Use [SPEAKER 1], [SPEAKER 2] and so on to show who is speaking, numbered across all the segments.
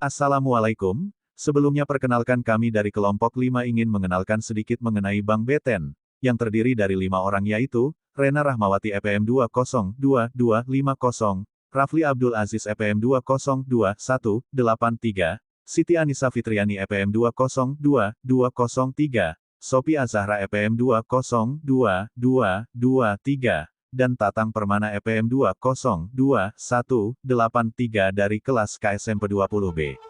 [SPEAKER 1] Assalamualaikum, sebelumnya perkenalkan kami dari kelompok 5 ingin mengenalkan sedikit mengenai Bank BTN, yang terdiri dari 5 orang yaitu, Rena Rahmawati EPM 2022250, Rafli Abdul Aziz EPM 2021183, Siti Anissa Fitriani EPM 2022203, Sophie Azahra EPM 2022223, dan Tatang Permana EPM 2022183 dari kelas KSMP 20B.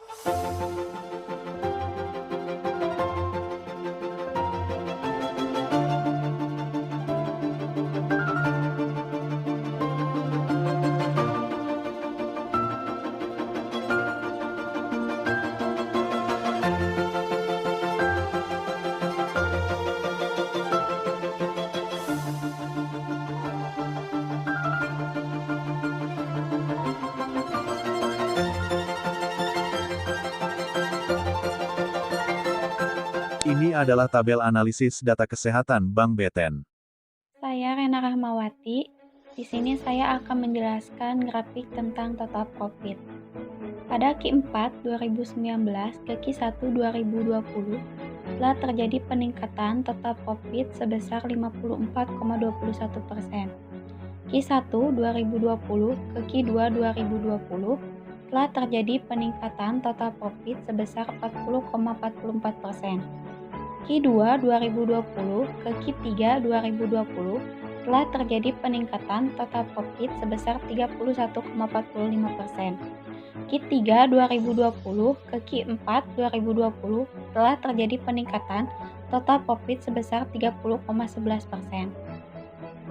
[SPEAKER 1] Ini adalah tabel analisis data kesehatan Bank BTN.
[SPEAKER 2] Saya Rena Rahmawati. Di sini saya akan menjelaskan grafik tentang total profit. Pada Q4 2019 ke Q1 2020 telah terjadi peningkatan total profit sebesar 54,21%. Q1 2020 ke Q2 2020 telah terjadi peningkatan total profit sebesar 40,44%. Q2 2020 ke Q3 2020 telah terjadi peningkatan total profit sebesar 31,45%. Q3 2020 ke Q4 2020 telah terjadi peningkatan total profit sebesar 30,11%.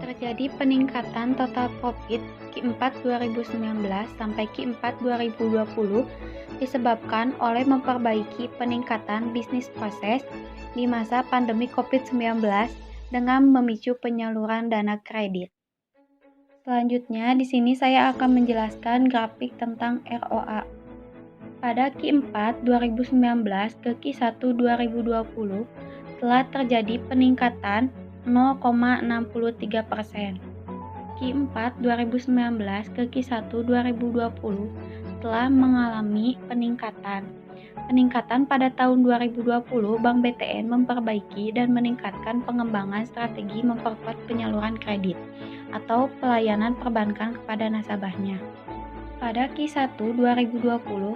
[SPEAKER 2] Terjadi peningkatan total profit Q4 2019 sampai Q4 2020 disebabkan oleh memperbaiki peningkatan bisnis proses di masa pandemi COVID-19 dengan memicu penyaluran dana kredit. Selanjutnya, di sini saya akan menjelaskan grafik tentang ROA. Pada Q4 2019 ke Q1 2020 telah terjadi peningkatan 0,63%. Q4 2019 ke Q1 2020 telah mengalami peningkatan. Peningkatan pada tahun 2020, Bank BTN memperbaiki dan meningkatkan pengembangan strategi memperkuat penyaluran kredit atau pelayanan perbankan kepada nasabahnya. Pada Q1 2020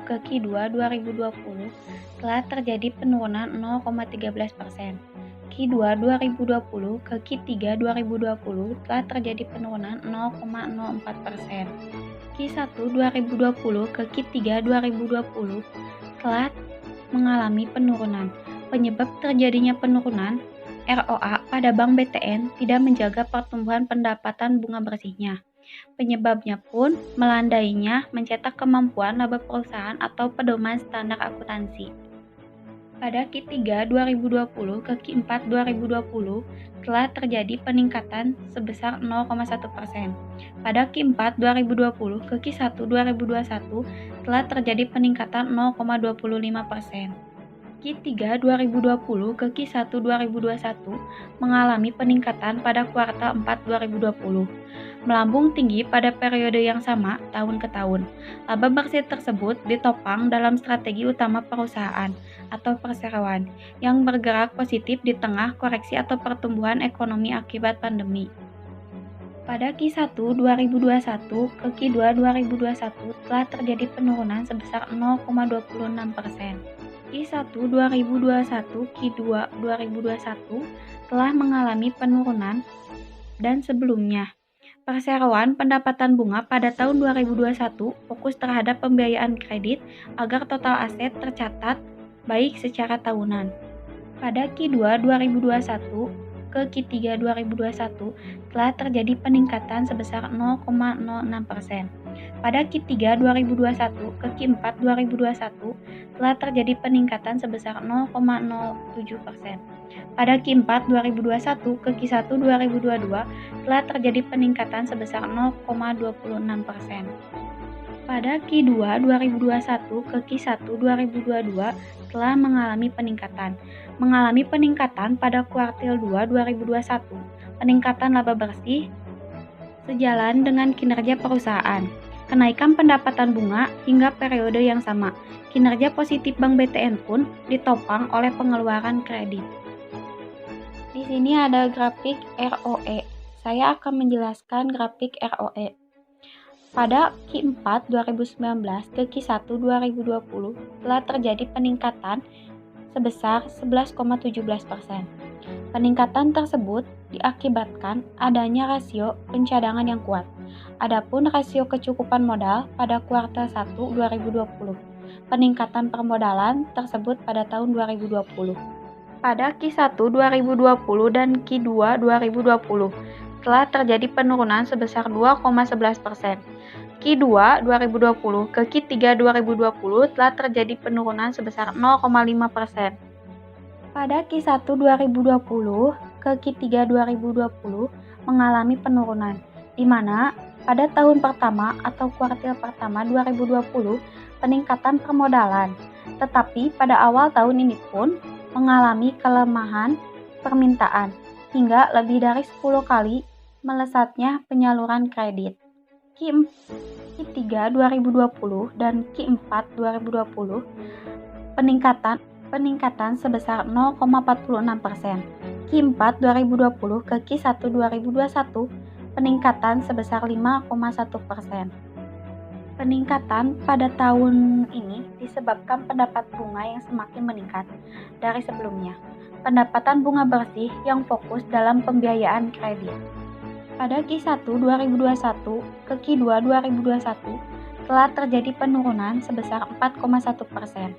[SPEAKER 2] ke Q2 2020 telah terjadi penurunan 0,13%. Q2 2020 ke Q3 2020 telah terjadi penurunan 0,04%. Q1 2020 ke Q3 2020 telah mengalami penurunan. Penyebab terjadinya penurunan ROA pada Bank BTN tidak menjaga pertumbuhan pendapatan bunga bersihnya. Penyebabnya pun melandainya mencetak kemampuan laba perusahaan atau pedoman standar akuntansi. Pada Q3 2020 ke Q4 2020 telah terjadi peningkatan sebesar 0,1%. Pada Q4 2020 ke Q1 2021 telah terjadi peningkatan 0,25%. Q3 2020 ke Q1 2021 mengalami peningkatan pada kuartal 4 2020, melambung tinggi pada periode yang sama tahun ke tahun. Laba bersih tersebut ditopang dalam strategi utama perusahaan atau perseroan yang bergerak positif di tengah koreksi atau pertumbuhan ekonomi akibat pandemi. Pada Q1 2021 ke Q2 2021 telah terjadi penurunan sebesar 0,26%. Q1 2021 Q2 2021 telah mengalami penurunan dan sebelumnya. Perseroan pendapatan bunga pada tahun 2021 fokus terhadap pembiayaan kredit agar total aset tercatat baik secara tahunan. Pada Q2 2021 ke Q3 2021 telah terjadi peningkatan sebesar 0,06%. Pada Q3 2021 ke Q4 2021 telah terjadi peningkatan sebesar 0,07%. Pada Q4 2021 ke Q1 2022 telah terjadi peningkatan sebesar 0,26%. Pada Q2 2021 ke Q1 2022 telah mengalami peningkatan pada kuartil 2 2021. Peningkatan laba bersih sejalan dengan kinerja perusahaan. kenaikan pendapatan bunga hingga periode yang sama. Kinerja positif Bank BTN pun ditopang oleh pengeluaran kredit. Di sini ada grafik ROE. Saya akan menjelaskan grafik ROE. Pada Q4 2019 ke Q1 2020 telah terjadi peningkatan sebesar 11,17%. Peningkatan tersebut diakibatkan adanya rasio pencadangan yang kuat. Adapun rasio kecukupan modal pada kuartal 1 2020, peningkatan permodalan tersebut pada tahun 2020. Pada Q1 2020 dan Q2 2020 telah terjadi penurunan sebesar 2,11%. Q2 2020 ke Q3 2020 telah terjadi penurunan sebesar 0,5%. Pada Q1 2020 ke Q3 2020 mengalami penurunan, di mana pada tahun pertama atau kuartil pertama 2020 peningkatan permodalan, tetapi pada awal tahun ini pun mengalami kelemahan permintaan hingga lebih dari 10 kali melesatnya penyaluran kredit. Q3 2020 dan Q4 2020 peningkatan sebesar 0,46%. Q4 2020 ke Q1 2021 peningkatan sebesar 5,1%. Peningkatan pada tahun ini disebabkan pendapat bunga yang semakin meningkat dari sebelumnya. Pendapatan bunga bersih yang fokus dalam pembiayaan kredit. Pada Q1 2021 ke Q2 2021 telah terjadi penurunan sebesar 4,1%.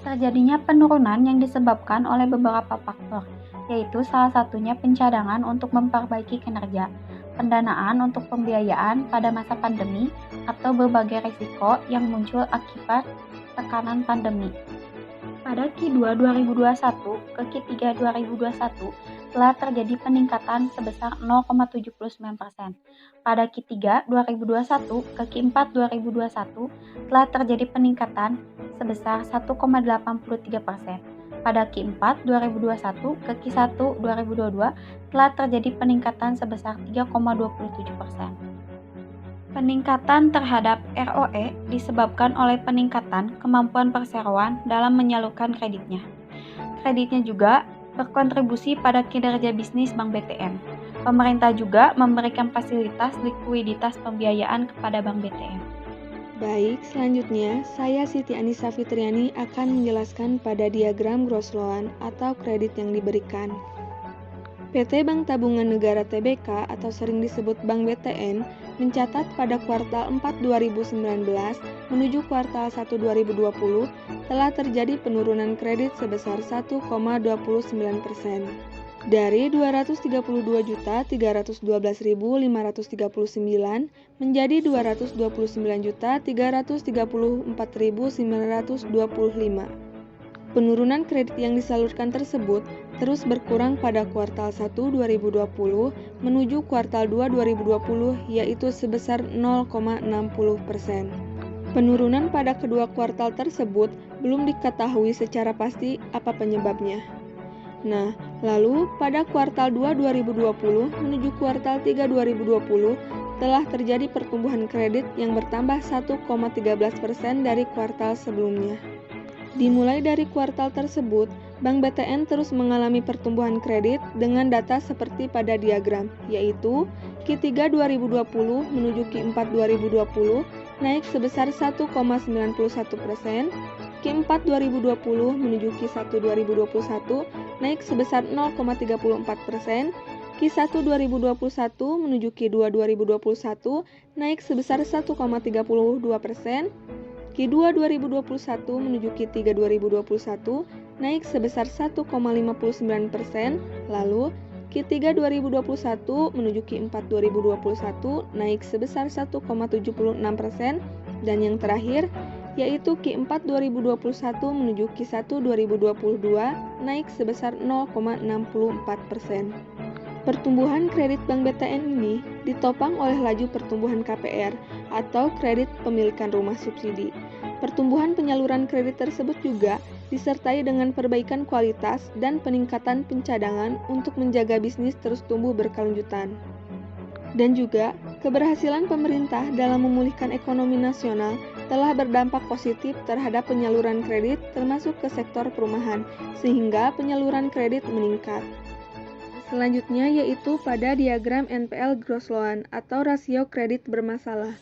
[SPEAKER 2] Terjadinya penurunan yang disebabkan oleh beberapa faktor, yaitu salah satunya pencadangan untuk memperbaiki kinerja, pendanaan untuk pembiayaan pada masa pandemi, atau berbagai risiko yang muncul akibat tekanan pandemi. Pada Q2 2021 ke Q3 2021 telah terjadi peningkatan sebesar 0,79%. Pada Q3 2021 ke Q4 2021 telah terjadi peningkatan sebesar 1,83%. Pada Q4 2021 ke Q1 2022 telah terjadi peningkatan sebesar 3,27%. Peningkatan terhadap ROE disebabkan oleh peningkatan kemampuan perseroan dalam menyalurkan kreditnya. Kreditnya juga berkontribusi pada kinerja bisnis Bank BTN. Pemerintah juga memberikan fasilitas likuiditas pembiayaan kepada Bank BTN.
[SPEAKER 3] Baik, selanjutnya saya Siti Anissa Fitriani akan menjelaskan pada diagram gross loan atau kredit yang diberikan. PT Bank Tabungan Negara Tbk atau sering disebut Bank BTN mencatat pada kuartal 4 2019 menuju kuartal 1 2020 telah terjadi penurunan kredit sebesar 1,29%. Dari 232.312.539 menjadi 229.334.925. Penurunan kredit yang disalurkan tersebut terus berkurang pada kuartal 1 2020 menuju kuartal 2 2020 yaitu sebesar 0,60%. Penurunan pada kedua kuartal tersebut belum diketahui secara pasti apa penyebabnya. Nah, lalu pada kuartal 2 2020 menuju kuartal 3 2020 telah terjadi pertumbuhan kredit yang bertambah 1,13% dari kuartal sebelumnya. Dimulai dari kuartal tersebut, Bank BTN terus mengalami pertumbuhan kredit dengan data seperti pada diagram, yaitu Q3 2020 menuju Q4 2020 naik sebesar 1,91%, Q4 2020 menuju Q1 2021 naik sebesar 0,34%, Q1 2021 menuju Q2 2021 naik sebesar 1,32%, Q2 2021 menuju Q3 2021 naik sebesar 1,59%, lalu Q3 2021 menuju Q4 2021 naik sebesar 1,76%, dan yang terakhir yaitu Q4 2021 menuju Q1 2022 naik sebesar 0,64%. Pertumbuhan kredit Bank BTN ini ditopang oleh laju pertumbuhan KPR atau kredit pemilikan rumah subsidi. Pertumbuhan penyaluran kredit tersebut juga disertai dengan perbaikan kualitas dan peningkatan pencadangan untuk menjaga bisnis terus tumbuh berkelanjutan. Dan juga Keberhasilan pemerintah dalam memulihkan ekonomi nasional telah berdampak positif terhadap penyaluran kredit termasuk ke sektor perumahan, sehingga penyaluran kredit meningkat. Selanjutnya yaitu pada diagram NPL Gross Loan atau rasio kredit bermasalah.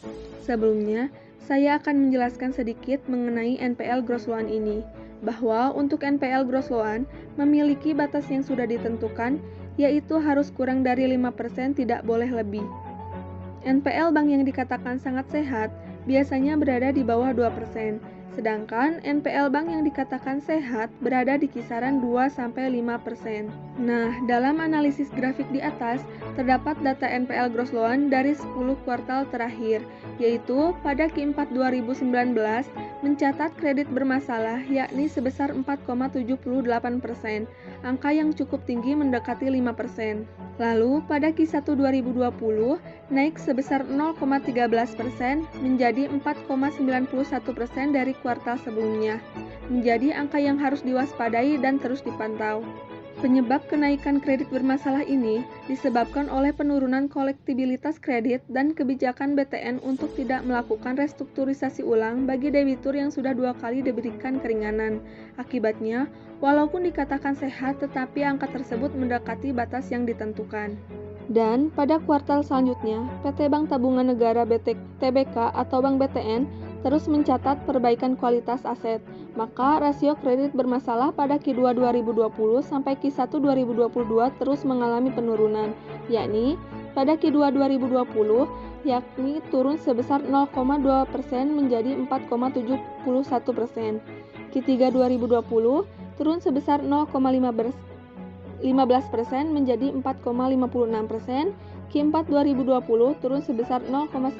[SPEAKER 3] Sebelumnya, saya akan menjelaskan sedikit mengenai NPL Gross Loan ini, bahwa untuk NPL Gross Loan memiliki batas yang sudah ditentukan, yaitu harus kurang dari 5%, tidak boleh lebih. NPL bank yang dikatakan sangat sehat biasanya berada di bawah 2%, sedangkan NPL bank yang dikatakan sehat berada di kisaran 2-5%. Nah, dalam analisis grafik di atas, terdapat data NPL Gross Loan dari 10 kuartal terakhir, yaitu pada Q4 2019 mencatat kredit bermasalah yakni sebesar 4,78%, angka yang cukup tinggi mendekati 5%. Lalu, pada Q1 2020 naik sebesar 0,13% menjadi 4,91% dari kuartal sebelumnya, menjadi angka yang harus diwaspadai dan terus dipantau. Penyebab kenaikan kredit bermasalah ini disebabkan oleh penurunan kolektibilitas kredit dan kebijakan BTN untuk tidak melakukan restrukturisasi ulang bagi debitur yang sudah 2 kali diberikan keringanan. Akibatnya, walaupun dikatakan sehat, tetapi angka tersebut mendekati batas yang ditentukan. Dan pada kuartal selanjutnya, PT Bank Tabungan Negara TBK atau Bank BTN terus mencatat perbaikan kualitas aset, maka rasio kredit bermasalah pada Q2 2020 sampai Q1 2022 terus mengalami penurunan, yakni pada Q2 2020 yakni turun sebesar 0,2% menjadi 4,71%. Q3 2020 turun sebesar 0,15% menjadi 4,56%. Q4 2020 turun sebesar 0,19%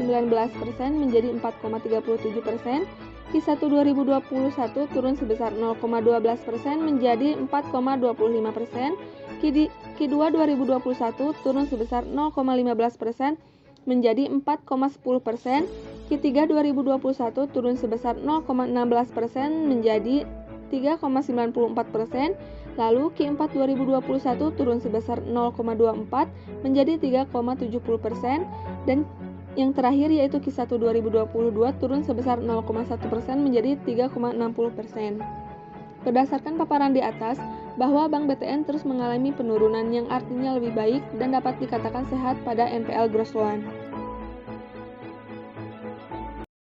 [SPEAKER 3] menjadi 4,37%. Q1 2021 turun sebesar 0,12% menjadi 4,25%. Q2 2021 turun sebesar 0,15% menjadi 4,10%. Q3 2021 turun sebesar 0,16% menjadi 3,94%. Lalu Q4 2021 turun sebesar 0,24 menjadi 3,70%, dan yang terakhir yaitu Q1 2022 turun sebesar 0,1% menjadi 3,60%. Berdasarkan paparan di atas, bahwa Bank BTN terus mengalami penurunan yang artinya lebih baik dan dapat dikatakan sehat pada NPL Gross Loan.